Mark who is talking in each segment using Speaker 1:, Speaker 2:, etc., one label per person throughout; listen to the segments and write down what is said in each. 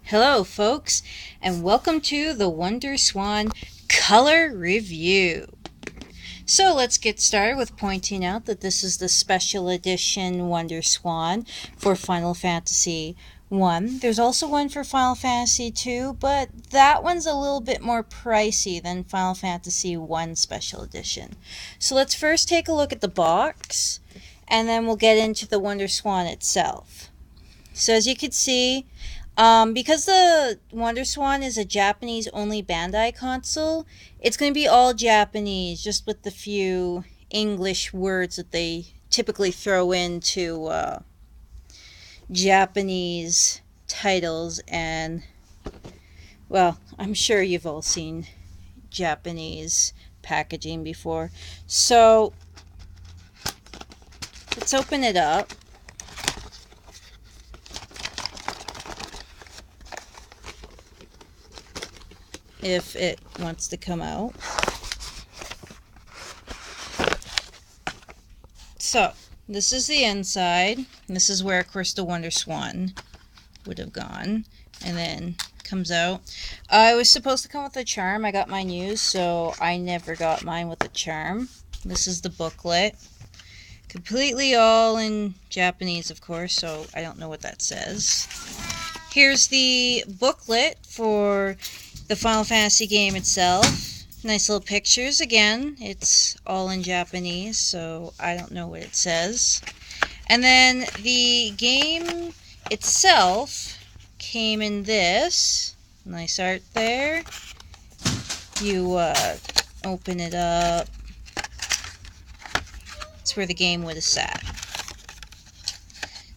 Speaker 1: Hello folks, and welcome to the WonderSwan Color Review. So let's get started with pointing out that this is the special edition WonderSwan for Final Fantasy 1. There's also one for Final Fantasy 2, but that one's a little bit more pricey than Final Fantasy 1 Special Edition. So let's first take a look at the box, and then we'll get into the WonderSwan itself. So as you can see, because the WonderSwan is a Japanese-only Bandai console, it's going to be all Japanese, just with the few English words that they typically throw into Japanese titles. And, well, I'm sure you've all seen Japanese packaging before. So, let's open it up. If it wants to come out. So, this is the inside. This is where, of course, the WonderSwan would have gone. And then comes out. It was supposed to come with a charm. I got mine used, so I never got mine with a charm. This is the booklet. Completely all in Japanese, of course, so I don't know what that says. Here's the booklet for the Final Fantasy game itself. Nice little pictures. Again, it's all in Japanese, so I don't know what it says. And then the game itself came in this. Nice art there. You open it up. It's where the game would have sat.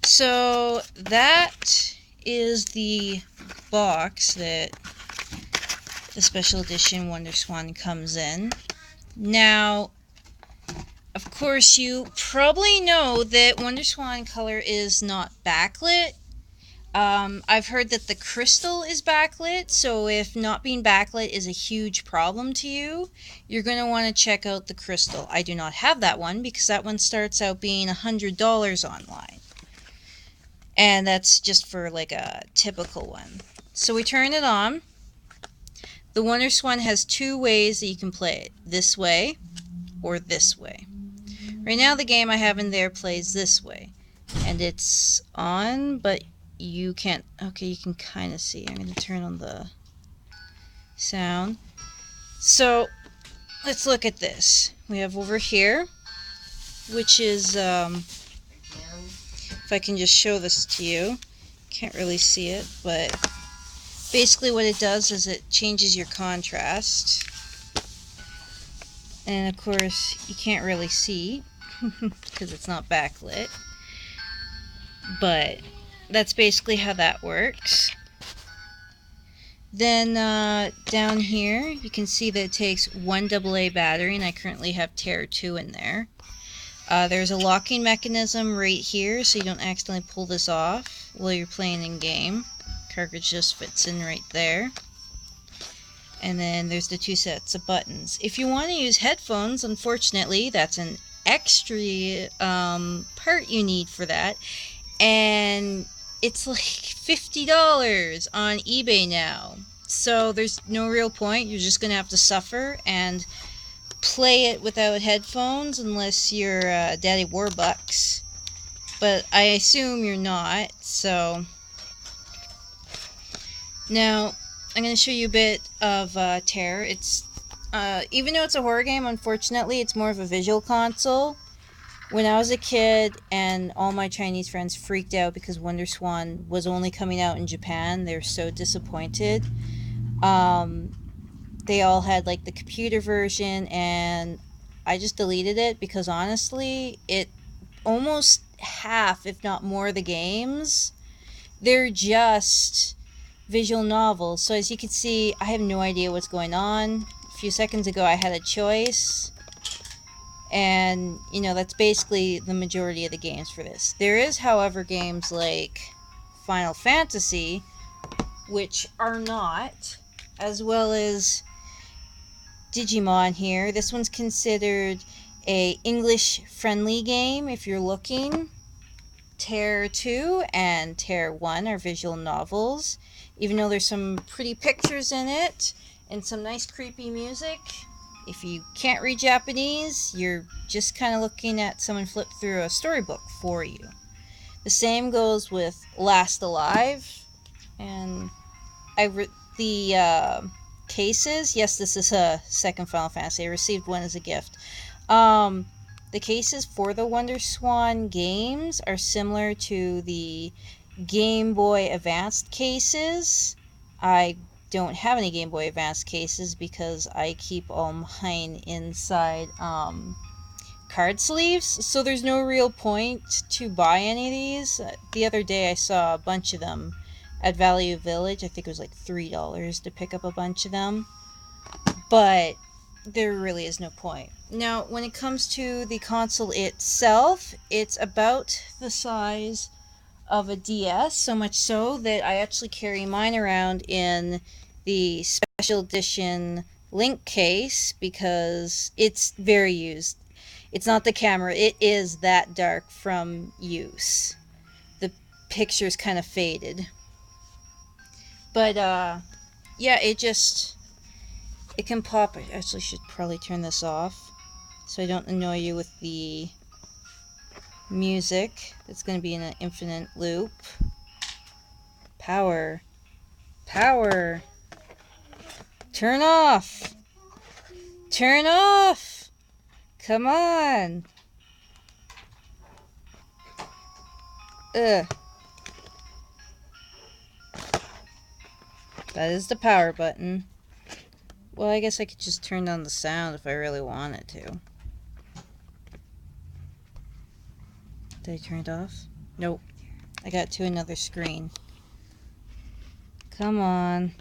Speaker 1: So that is the box that the special edition WonderSwan comes in. Now, of course, you probably know that WonderSwan Color is not backlit. I've heard that the crystal is backlit, so if not being backlit is a huge problem to you, you're going to want to check out the crystal. I do not have that one because that one starts out being $100 online. And that's just for like a typical one. So we turn it on. The WonderSwan has two ways that you can play it. This way or this way. Right now the game I have in there plays this way. And it's on, but you can't... Okay, you can kind of see. I'm going to turn on the sound. So, let's look at this. We have over here, which is... if I can just show this to you. Can't really see it, but... basically what it does is it changes your contrast. And of course you can't really see because it's not backlit. But that's basically how that works. Then down here you can see that it takes one AA battery, and I currently have Terror 2 in there. There's a locking mechanism right here so you don't accidentally pull this off while you're playing in game. Cartridge just fits in right there. And then there's the two sets of buttons. If you want to use headphones, unfortunately, that's an extra part you need for that. And it's like $50 on eBay now. So there's no real point. You're just going to have to suffer and play it without headphones unless you're Daddy Warbucks. But I assume you're not, so... Now, I'm going to show you a bit of Terror. It's, even though it's a horror game, unfortunately, it's more of a visual console. When I was a kid and all my Chinese friends freaked out because WonderSwan was only coming out in Japan, they were so disappointed. They all had like the computer version, and I just deleted it because honestly, it almost half, if not more, of the games, they're just visual novels. So as you can see, I have no idea what's going on. A few seconds ago I had a choice, and you know, that's basically the majority of the games for this. There is, however, games like Final Fantasy, which are not, as well as Digimon here. This one's considered a English friendly game if you're looking Terror 2 and Terror 1 are visual novels. Even though there's some pretty pictures in it and some nice creepy music, if you can't read Japanese, you're just kind of looking at someone flip through a storybook for you. The same goes with Last Alive, and the cases. Yes, this is a second Final Fantasy. I received one as a gift. The cases for the WonderSwan games are similar to the Game Boy Advanced cases. I don't have any Game Boy Advanced cases because I keep all mine inside card sleeves, so there's no real point to buy any of these. The other day I saw a bunch of them at Value Village. I think it was like $3 to pick up a bunch of them, but there really is no point. Now, when it comes to the console itself, it's about the size of a DS, so much so that I actually carry mine around in the special edition link case because it's very used. It's not the camera, it is that dark from use. The picture's kind of faded. But, yeah, it can pop. I actually should probably turn this off so I don't annoy you with the music. It's going to be in an infinite loop. Power. Power. Turn off. Turn off. Come on. Ugh. That is the power button. Well, I guess I could just turn down the sound if I really wanted to. Did I turn it off? Nope. I got to another screen. Come on.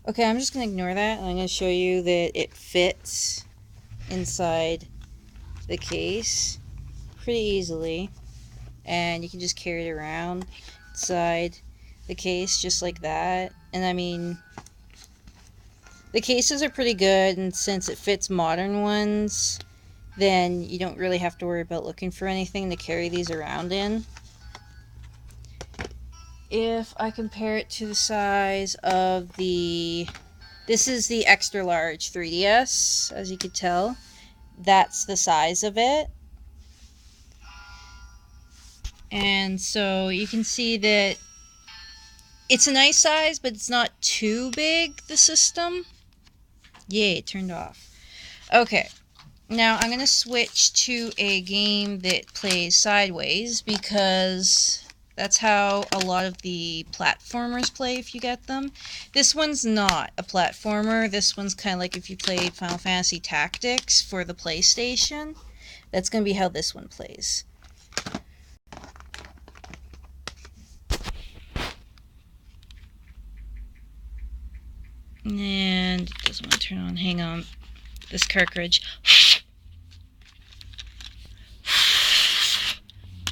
Speaker 1: Okay, I'm just going to ignore that, and I'm going to show you that it fits inside the case pretty easily. And you can just carry it around inside the case just like that. And I mean, the cases are pretty good, and since it fits modern ones, then you don't really have to worry about looking for anything to carry these around in. If I compare it to the size of this is the extra large 3DS, as you could tell. That's the size of it. And so you can see that it's a nice size, but it's not too big, the system. Yay, it turned off. Okay, now I'm going to switch to a game that plays sideways because that's how a lot of the platformers play if you get them. This one's not a platformer. This one's kind of like if you played Final Fantasy Tactics for the PlayStation. That's going to be how this one plays. And it doesn't want to turn on. Hang on. This cartridge.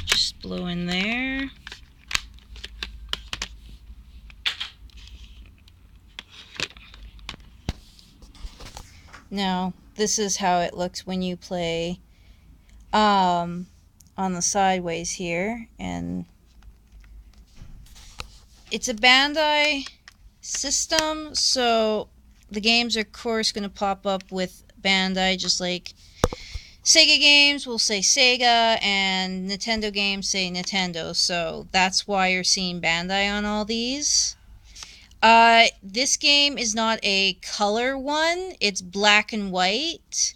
Speaker 1: Just blow in there. Now, this is how it looks when you play on the sideways here. And it's a Bandai system, so the games are of course going to pop up with Bandai, just like Sega games will say Sega and Nintendo games say Nintendo, so that's why you're seeing Bandai on all these. This game is not a color one, it's black and white.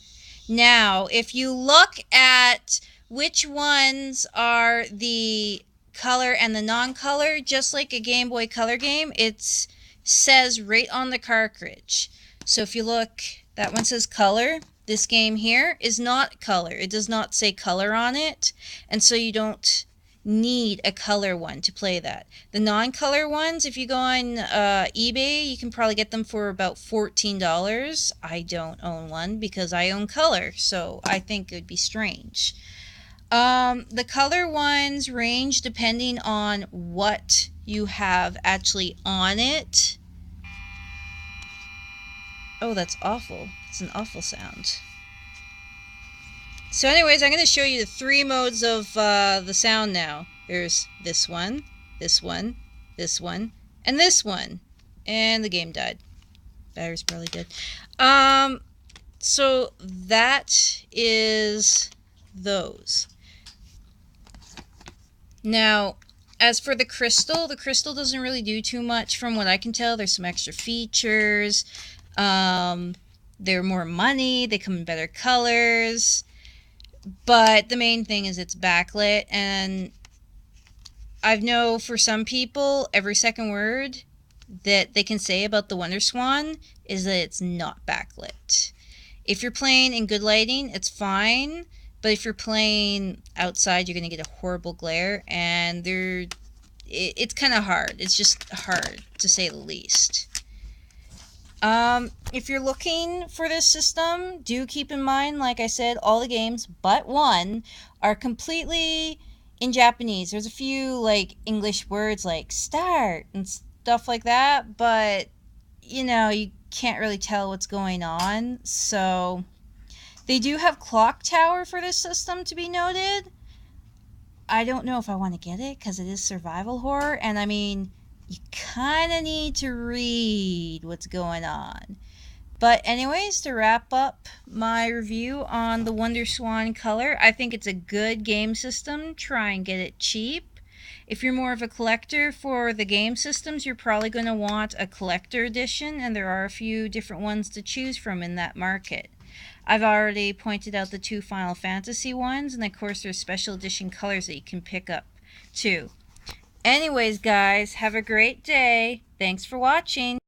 Speaker 1: Now, if you look at which ones are the color and the non-color, just like a Game Boy Color game, it says right on the cartridge. So if you look, that one says color. This game here is not color. It does not say color on it, and so you don't need a color one to play that. The non-color ones, if you go on eBay, you can probably get them for about $14. I don't own one because I own color, so I think it would be strange. The color ones range depending on what you have actually on it. Oh, that's awful. It's an awful sound. So anyways, I'm going to show you the 3 modes of the sound now. There's this one, this one, this one, and this one. And the game died. Battery's probably dead. So that is those. Now, as for the crystal doesn't really do too much from what I can tell. There's some extra features. They're more money. They come in better colors. But the main thing is it's backlit. And I know for some people, every second word that they can say about the WonderSwan is that it's not backlit. If you're playing in good lighting, it's fine. But if you're playing outside, you're going to get a horrible glare. And it's kind of hard. It's just hard, to say the least. If you're looking for this system, do keep in mind, like I said, all the games but one are completely in Japanese. There's a few like English words like start and stuff like that, but you know, you can't really tell what's going on. So they do have clock tower for this system, to be noted. I don't know if I want to get it because it is survival horror, and I mean, you kind of need to read what's going on. But anyways, to wrap up my review on the WonderSwan Color, I think it's a good game system. Try and get it cheap. If you're more of a collector for the game systems, you're probably going to want a collector edition, and there are a few different ones to choose from in that market. I've already pointed out the 2 Final Fantasy ones, and of course there's special edition colors that you can pick up too. Anyways, guys, have a great day. Thanks for watching.